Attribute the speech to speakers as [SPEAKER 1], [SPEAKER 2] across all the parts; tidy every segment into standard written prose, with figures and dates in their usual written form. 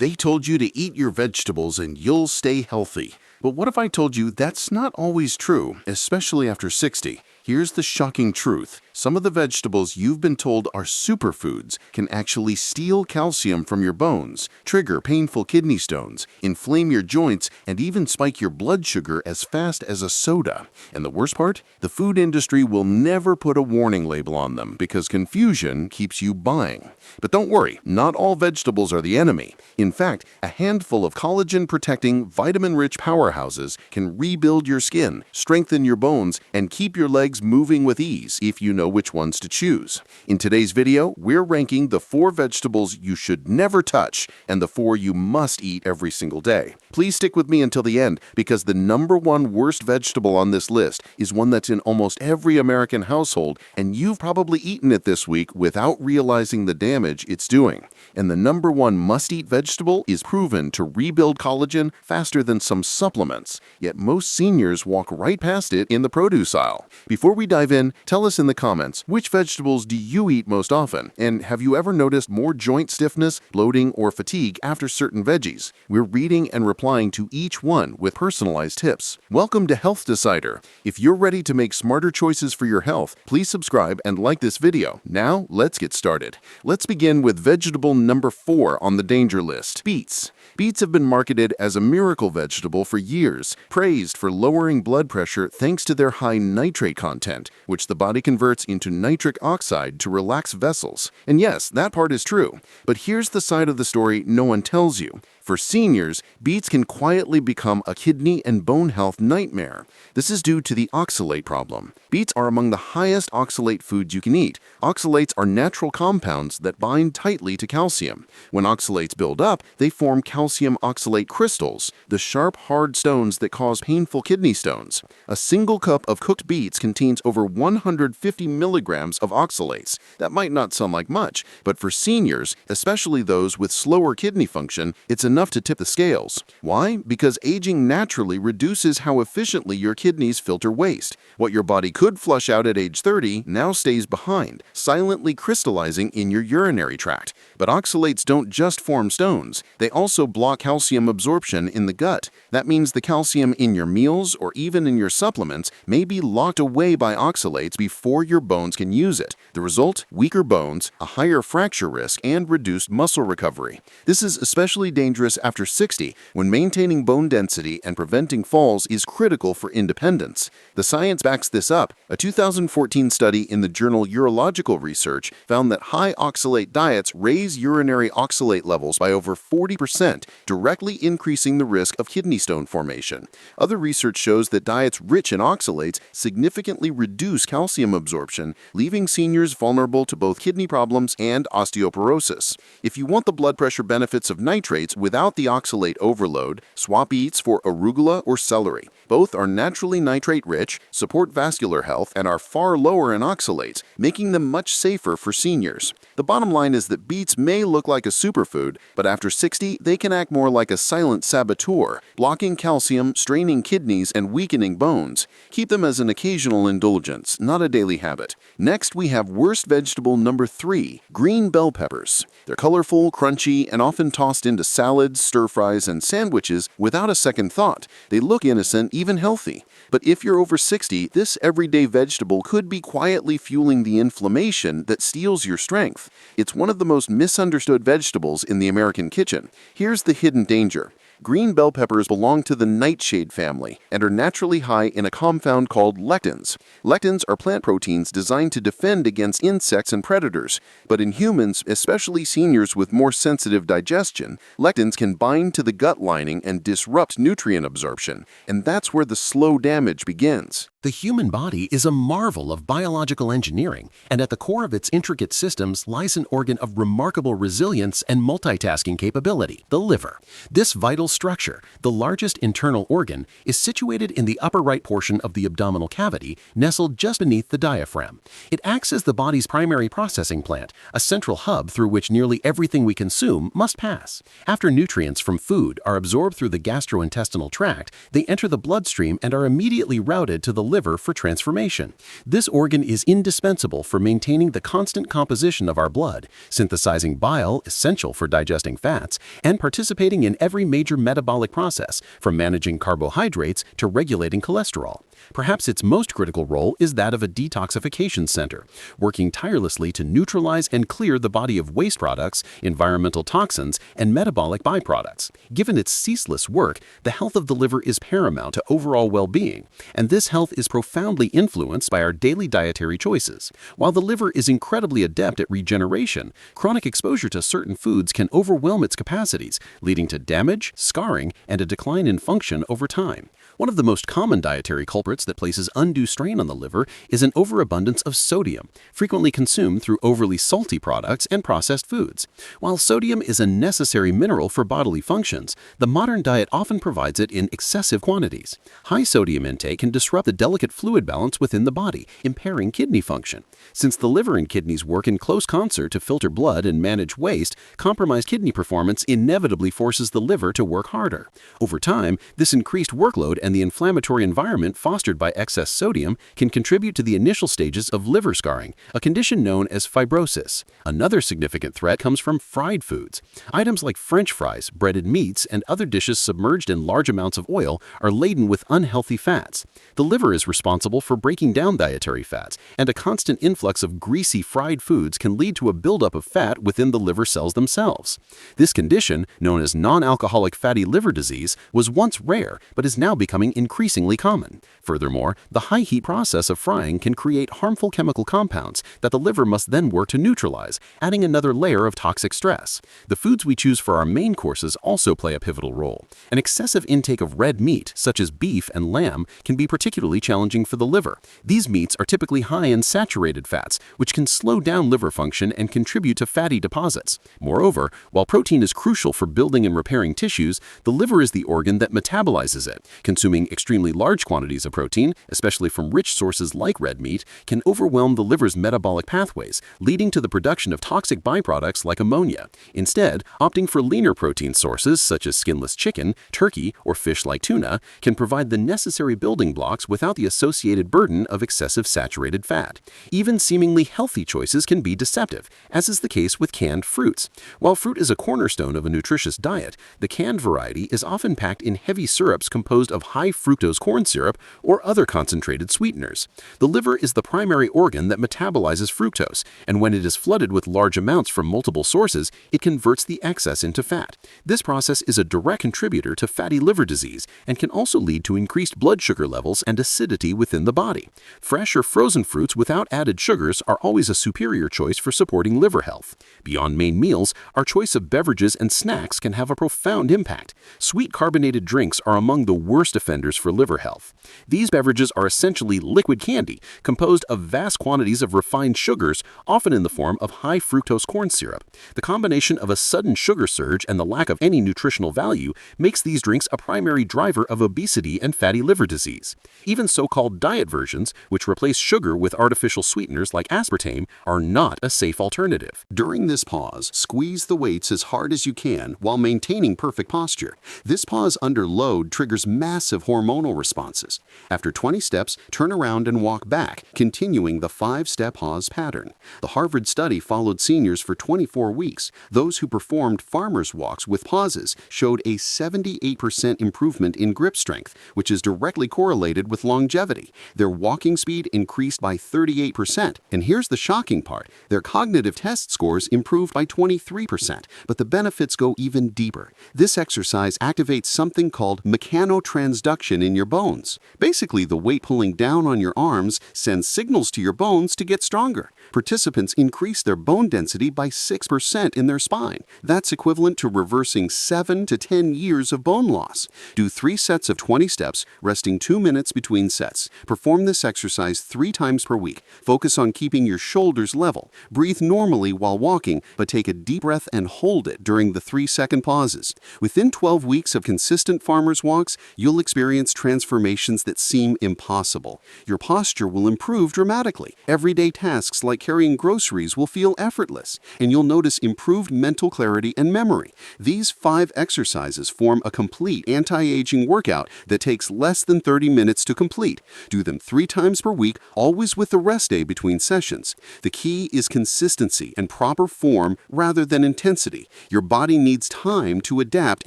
[SPEAKER 1] They told you to eat your vegetables and you'll stay healthy. But what if I told you that's not always true, especially after 60? Here's the shocking truth. Some of the vegetables you've been told are superfoods can actually steal calcium from your bones, trigger painful kidney stones, inflame your joints, and even spike your blood sugar as fast as a soda. And the worst part? The food industry will never put a warning label on them because confusion keeps you buying. But don't worry, not all vegetables are the enemy. In fact, a handful of collagen-protecting, vitamin-rich powerhouses can rebuild your skin, strengthen your bones, and keep your legs moving with ease if you know which ones to choose. In today's video, we're ranking the 4 vegetables you should never touch and the 4 you must eat every single day. Please stick with me until the end because the #1 worst vegetable on this list is one that's in almost every American household, and you've probably eaten it this week without realizing the damage it's doing. And the #1 must-eat vegetable is proven to rebuild collagen faster than some supplements, yet most seniors walk right past it in the produce aisle. Before we dive in, tell us in the comments, which vegetables do you eat most often? And have you ever noticed more joint stiffness, bloating, or fatigue after certain veggies? We're reading and replying to each one with personalized tips. Welcome to Health Decider. If you're ready to make smarter choices for your health, please subscribe and like this video. Now, let's get started. Let's begin with vegetable number 4 on the danger list, beets. Beets have been marketed as a miracle vegetable for years, praised for lowering blood pressure thanks to their high nitrate content, which the body converts into nitric oxide to relax vessels. And yes, that part is true. But here's the side of the story no one tells you. For seniors, beets can quietly become a kidney and bone health nightmare. This is due to the oxalate problem. Beets are among the highest oxalate foods you can eat. Oxalates are natural compounds that bind tightly to calcium. When oxalates build up, they form calcium oxalate crystals, the sharp, hard stones that cause painful kidney stones. A single cup of cooked beets contains over 150 milligrams of oxalates. That might not sound like much, but for seniors, especially those with slower kidney function, it's enough to tip the scales. Why? Because aging naturally reduces how efficiently your kidneys filter waste. What your body could flush out at age 30 now stays behind, silently crystallizing in your urinary tract. But oxalates don't just form stones. They also block calcium absorption in the gut. That means the calcium in your meals or even in your supplements may be locked away by oxalates before your bones can use it. The result? Weaker bones, a higher fracture risk, and reduced muscle recovery. This is especially dangerous after 60, when maintaining bone density and preventing falls is critical for independence. The science backs this up. A 2014 study in the journal Urological Research found that high oxalate diets raise urinary oxalate levels by over 40%, directly increasing the risk of kidney stone formation. Other research shows that diets rich in oxalates significantly reduce calcium absorption, leaving seniors vulnerable to both kidney problems and osteoporosis. If you want the blood pressure benefits of nitrates without the oxalate overload, swap beets for arugula or celery. Both are naturally nitrate-rich, support vascular health, and are far lower in oxalates, making them much safer for seniors. The bottom line is that beets may look like a superfood, but after 60, they can act more like a silent saboteur, blocking calcium, straining kidneys, and weakening bones. Keep them as an occasional indulgence, not a daily habit. Next, we have worst vegetable number 3, green bell peppers. They're colorful, crunchy, and often tossed into salads, stir-fries, and sandwiches without a second thought. They look innocent, even healthy. But if you're over 60, this everyday vegetable could be quietly fueling the inflammation that steals your strength. It's one of the most misunderstood vegetables in the American kitchen. Here's the hidden danger. Green bell peppers belong to the nightshade family and are naturally high in a compound called lectins. Lectins are plant proteins designed to defend against insects and predators. But in humans, especially seniors with more sensitive digestion, lectins can bind to the gut lining and disrupt nutrient absorption. And that's where the slow damage begins.
[SPEAKER 2] The human body is a marvel of biological engineering, and at the core of its intricate systems lies an organ of remarkable resilience and multitasking capability, the liver. This vital structure, the largest internal organ, is situated in the upper right portion of the abdominal cavity, nestled just beneath the diaphragm. It acts as the body's primary processing plant, a central hub through which nearly everything we consume must pass. After nutrients from food are absorbed through the gastrointestinal tract, they enter the bloodstream and are immediately routed to the liver for transformation. This organ is indispensable for maintaining the constant composition of our blood, synthesizing bile essential for digesting fats, and participating in every major metabolic process, from managing carbohydrates to regulating cholesterol. Perhaps its most critical role is that of a detoxification center, working tirelessly to neutralize and clear the body of waste products, environmental toxins, and metabolic byproducts. Given its ceaseless work, the health of the liver is paramount to overall well-being, and this health is profoundly influenced by our daily dietary choices. While the liver is incredibly adept at regeneration, chronic exposure to certain foods can overwhelm its capacities, leading to damage, scarring, and a decline in function over time. One of the most common dietary culprits that places undue strain on the liver is an overabundance of sodium, frequently consumed through overly salty products and processed foods. While sodium is a necessary mineral for bodily functions, the modern diet often provides it in excessive quantities. High sodium intake can disrupt the delicate fluid balance within the body, impairing kidney function. Since the liver and kidneys work in close concert to filter blood and manage waste, compromised kidney performance inevitably forces the liver to work harder. Over time, this increased workload and the inflammatory environment fostered by excess sodium can contribute to the initial stages of liver scarring, a condition known as fibrosis. Another significant threat comes from fried foods. Items like French fries, breaded meats, and other dishes submerged in large amounts of oil are laden with unhealthy fats. The liver is responsible for breaking down dietary fats, and a constant influx of greasy fried foods can lead to a buildup of fat within the liver cells themselves. This condition, known as non-alcoholic fatty liver disease, was once rare but is now becoming increasingly common. Furthermore, the high heat process of frying can create harmful chemical compounds that the liver must then work to neutralize, adding another layer of toxic stress. The foods we choose for our main courses also play a pivotal role. An excessive intake of red meat, such as beef and lamb, can be particularly challenging for the liver. These meats are typically high in saturated fats, which can slow down liver function and contribute to fatty deposits. Moreover, while protein is crucial for building and repairing tissues, the liver is the organ that metabolizes it. Consuming extremely large quantities of protein, especially from rich sources like red meat, can overwhelm the liver's metabolic pathways, leading to the production of toxic byproducts like ammonia. Instead, opting for leaner protein sources such as skinless chicken, turkey, or fish like tuna can provide the necessary building blocks without the associated burden of excessive saturated fat. Even seemingly healthy choices can be deceptive, as is the case with canned fruits. While fruit is a cornerstone of a nutritious diet, the canned variety is often packed in heavy syrups composed of high fructose corn syrup or other concentrated sweeteners. The liver is the primary organ that metabolizes fructose, and when it is flooded with large amounts from multiple sources, it converts the excess into fat. This process is a direct contributor to fatty liver disease and can also lead to increased blood sugar levels and acidity within the body. Fresh or frozen fruits without added sugars are always a superior choice for supporting liver health. Beyond main meals, our choice of beverages and snacks can have a profound impact. Sweet carbonated drinks are among the worst offenders for liver health. These beverages are essentially liquid candy, composed of vast quantities of refined sugars, often in the form of high fructose corn syrup. The combination of a sudden sugar surge and the lack of any nutritional value makes these drinks a primary driver of obesity and fatty liver disease. Even so-called diet versions, which replace sugar with artificial sweeteners like aspartame, are not a safe alternative.
[SPEAKER 1] During this pause, squeeze the weights as hard as you can while maintaining perfect posture. This pause under load triggers massive hormonal responses. After 20 steps, turn around and walk back, continuing the 5-step pause pattern. The Harvard study followed seniors for 24 weeks. Those who performed farmers' walks with pauses showed a 78% improvement in grip strength, which is directly correlated with longevity. Their walking speed increased by 38%, and here's the shocking part. Their cognitive test scores improved by 23%, but the benefits go even deeper. This exercise activates something called mechanotransducer transduction in your bones. Basically, the weight pulling down on your arms sends signals to your bones to get stronger. Participants increase their bone density by 6% in their spine. That's equivalent to reversing 7 to 10 years of bone loss. Do 3 sets of 20 steps, resting 2 minutes between sets. Perform this exercise 3 times per week. Focus on keeping your shoulders level. Breathe normally while walking, but take a deep breath and hold it during the 3-second pauses. Within 12 weeks of consistent farmers' walks, you'll experience transformations that seem impossible. Your posture will improve dramatically. Everyday tasks like carrying groceries will feel effortless, and you'll notice improved mental clarity and memory. These 5 exercises form a complete anti-aging workout that takes less than 30 minutes to complete. Do them 3 times per week, always with a rest day between sessions. The key is consistency and proper form rather than intensity. Your body needs time to adapt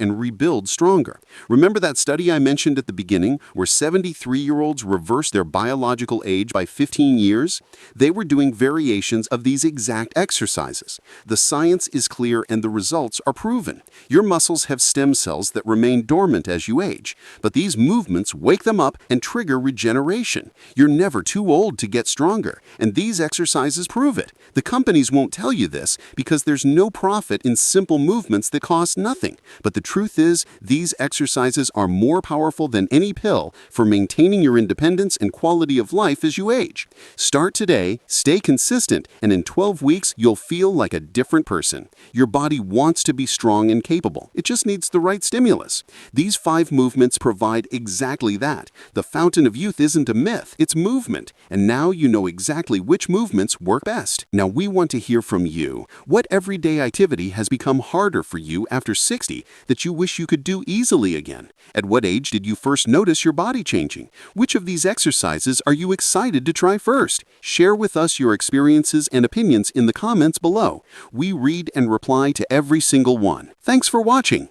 [SPEAKER 1] and rebuild stronger. Remember that study I mentioned at the beginning where 73-year-olds reversed their biological age by 15 years? They were doing variations of these exact exercises. The science is clear and the results are proven. Your muscles have stem cells that remain dormant as you age, but these movements wake them up and trigger regeneration. You're never too old to get stronger, and these exercises prove it. The companies won't tell you this because there's no profit in simple movements that cost nothing. But the truth is, these exercises are more powerful than any pill for maintaining your independence and quality of life as you age. Start today, stay consistent, and in 12 weeks, you'll feel like a different person. Your body wants to be strong and capable. It just needs the right stimulus. These 5 movements provide exactly that. The fountain of youth isn't a myth, it's movement. And now you know exactly which movements work best. Now we want to hear from you. What everyday activity has become harder for you after 60 that you wish you could do easily again? At what age did you first notice your body changing? Which of these exercises are you excited to try first? Share with us your experiences and opinions in the comments below. We read and reply to every single one. Thanks for watching.